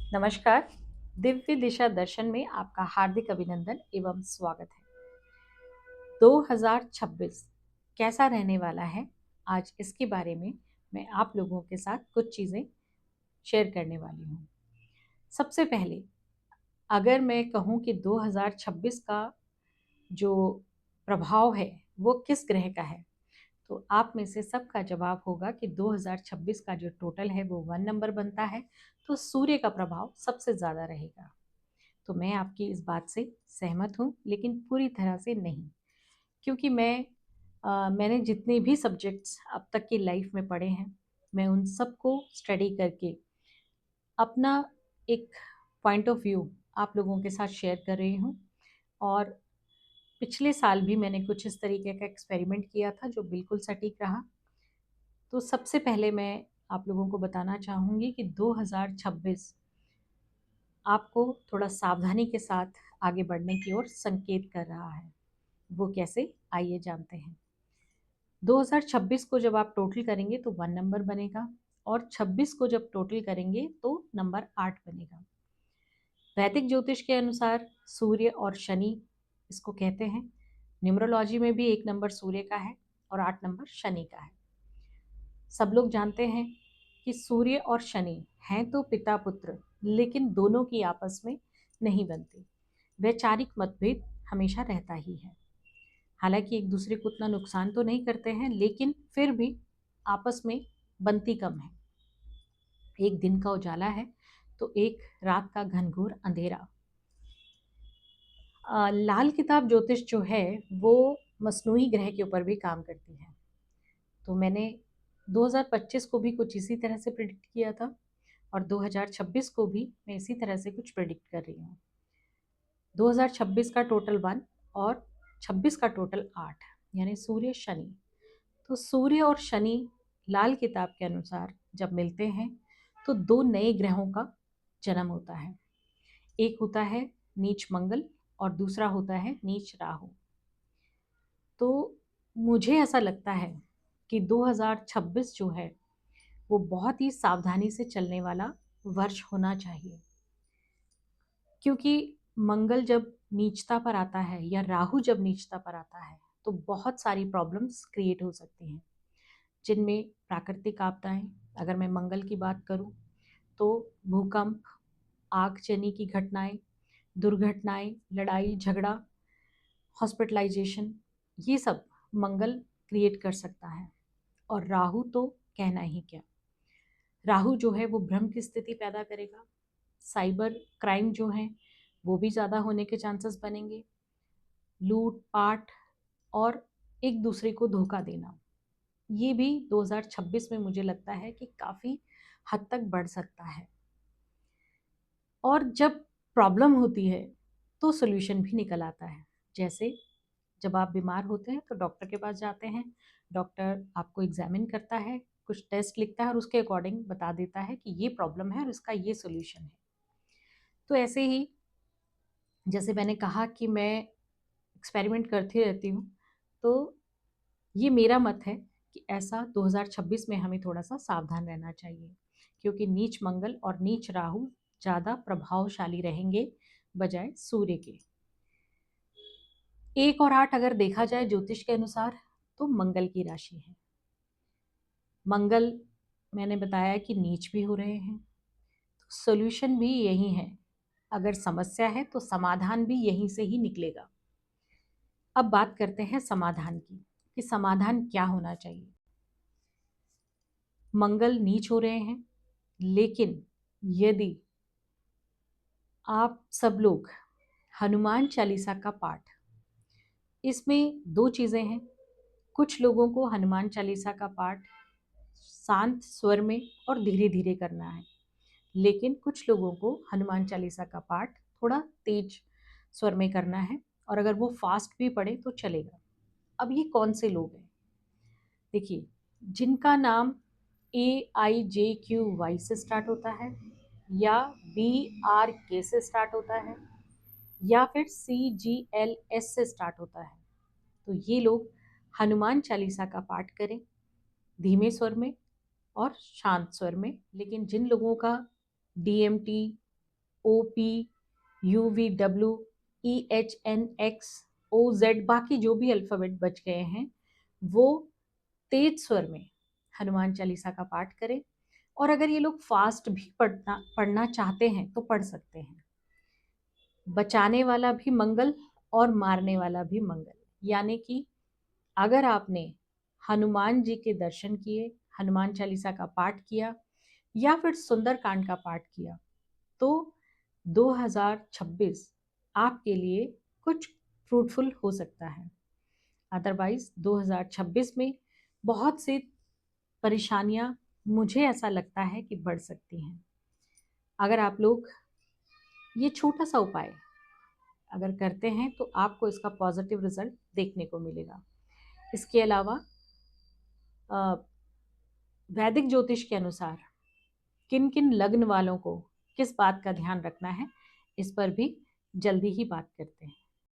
नमस्कार। दिव्य दिशा दर्शन में आपका हार्दिक अभिनंदन एवं स्वागत है। 2026 कैसा रहने वाला है, आज इसके बारे में मैं आप लोगों के साथ कुछ चीज़ें शेयर करने वाली हूँ। सबसे पहले अगर मैं कहूँ कि 2026 का जो प्रभाव है वो किस ग्रह का है, तो आप में से सबका जवाब होगा कि 2026 का जो टोटल है वो 1 नंबर बनता है, तो सूर्य का प्रभाव सबसे ज़्यादा रहेगा। तो मैं आपकी इस बात से सहमत हूँ, लेकिन पूरी तरह से नहीं, क्योंकि मैंने जितने भी सब्जेक्ट्स अब तक की लाइफ में पढ़े हैं, मैं उन सबको स्टडी करके अपना एक पॉइंट ऑफ व्यू आप लोगों के साथ शेयर कर रही हूँ। और पिछले साल भी मैंने कुछ इस तरीके का एक्सपेरिमेंट किया था जो बिल्कुल सटीक रहा। तो सबसे पहले मैं आप लोगों को बताना चाहूँगी कि 2026 आपको थोड़ा सावधानी के साथ आगे बढ़ने की ओर संकेत कर रहा है। वो कैसे, आइए जानते हैं। 2026 को जब आप टोटल करेंगे तो 1 नंबर बनेगा, और 26 को जब टोटल करेंगे तो नंबर 8 बनेगा। वैदिक ज्योतिष के अनुसार सूर्य और शनि इसको कहते हैं। न्यूमरोलॉजी में भी 1 नंबर सूर्य का है और 8 नंबर शनि का है। सब लोग जानते हैं कि सूर्य और शनि हैं तो पिता पुत्र, लेकिन दोनों की आपस में नहीं बनती। वैचारिक मतभेद हमेशा रहता ही है। हालांकि एक दूसरे को उतना नुकसान तो नहीं करते हैं, लेकिन फिर भी आपस में बनती कम है। एक दिन का उजाला है तो एक रात का घनघोर अंधेरा। लाल किताब ज्योतिष जो है वो मसनूई ग्रह के ऊपर भी काम करती है। तो मैंने 2025 को भी कुछ इसी तरह से प्रिडिक्ट किया था, और 2026 को भी मैं इसी तरह से कुछ प्रिडिक्ट कर रही हूँ। 2026 का टोटल 1 और 26 का टोटल 8, यानी सूर्य शनि। तो सूर्य और शनि लाल किताब के अनुसार जब मिलते हैं तो दो नए ग्रहों का जन्म होता है। एक होता है नीच मंगल और दूसरा होता है नीच राहु। तो मुझे ऐसा लगता है कि 2026 जो है वो बहुत ही सावधानी से चलने वाला वर्ष होना चाहिए, क्योंकि मंगल जब नीचता पर आता है या राहु जब नीचता पर आता है तो बहुत सारी प्रॉब्लम्स क्रिएट हो सकती हैं, जिनमें प्राकृतिक आपदाएं, अगर मैं मंगल की बात करूं तो भूकंप, आगजनी की घटनाएं, दुर्घटनाएं, लड़ाई झगड़ा, हॉस्पिटलाइजेशन, ये सब मंगल क्रिएट कर सकता है। और राहु तो कहना ही क्या। राहु जो है वो भ्रम की स्थिति पैदा करेगा। साइबर क्राइम जो है वो भी ज़्यादा होने के चांसेस बनेंगे। लूट पाट और एक दूसरे को धोखा देना, ये भी 2026 में मुझे लगता है कि काफ़ी हद तक बढ़ सकता है। और जब प्रॉब्लम होती है तो सोल्यूशन भी निकल आता है। जैसे जब आप बीमार होते हैं तो डॉक्टर के पास जाते हैं, डॉक्टर आपको एग्जामिन करता है, कुछ टेस्ट लिखता है और उसके अकॉर्डिंग बता देता है कि ये प्रॉब्लम है और इसका ये सोल्यूशन है। तो ऐसे ही जैसे मैंने कहा कि मैं एक्सपेरिमेंट करती रहती हूँ, तो ये मेरा मत है कि ऐसा 2026 में हमें थोड़ा सा सावधान रहना चाहिए, क्योंकि नीच मंगल और नीच राहु ज़्यादा प्रभावशाली रहेंगे बजाय सूर्य के। 1 और 8 अगर देखा जाए ज्योतिष के अनुसार तो मंगल की राशि है। मंगल मैंने बताया कि नीच भी हो रहे हैं, तो सोल्यूशन भी यही है। अगर समस्या है तो समाधान भी यहीं से ही निकलेगा। अब बात करते हैं समाधान की, कि समाधान क्या होना चाहिए। मंगल नीच हो रहे हैं, लेकिन यदि आप सब लोग हनुमान चालीसा का पाठ, इसमें दो चीज़ें हैं। कुछ लोगों को हनुमान चालीसा का पाठ शांत स्वर में और धीरे धीरे करना है, लेकिन कुछ लोगों को हनुमान चालीसा का पाठ थोड़ा तेज स्वर में करना है, और अगर वो फास्ट भी पढ़े तो चलेगा। अब ये कौन से लोग हैं? देखिए, जिनका नाम AIJQY से स्टार्ट होता है, या BRK से स्टार्ट होता है, या फिर CGLS से स्टार्ट होता है, तो ये लोग हनुमान चालीसा का पाठ करें धीमे स्वर में और शांत स्वर में। लेकिन जिन लोगों का DMT OPUVWEHNXOZ, बाकी जो भी अल्फ़ाबेट बच गए हैं वो तेज स्वर में हनुमान चालीसा का पाठ करें। और अगर ये लोग फास्ट भी पढ़ना चाहते हैं तो पढ़ सकते हैं। बचाने वाला भी मंगल और मारने वाला भी मंगल, यानी कि अगर आपने हनुमान जी के दर्शन किए, हनुमान चालीसा का पाठ किया या फिर सुंदरकांड का पाठ किया, तो 2026 आपके लिए कुछ फ्रूटफुल हो सकता है। अदरवाइज 2026 में बहुत सी परेशानियां, मुझे ऐसा लगता है कि बढ़ सकती हैं। अगर आप लोग ये छोटा सा उपाय अगर करते हैं तो आपको इसका पॉजिटिव रिजल्ट देखने को मिलेगा। इसके अलावा वैदिक ज्योतिष के अनुसार किन किन लग्न वालों को किस बात का ध्यान रखना है, इस पर भी जल्दी ही बात करते हैं।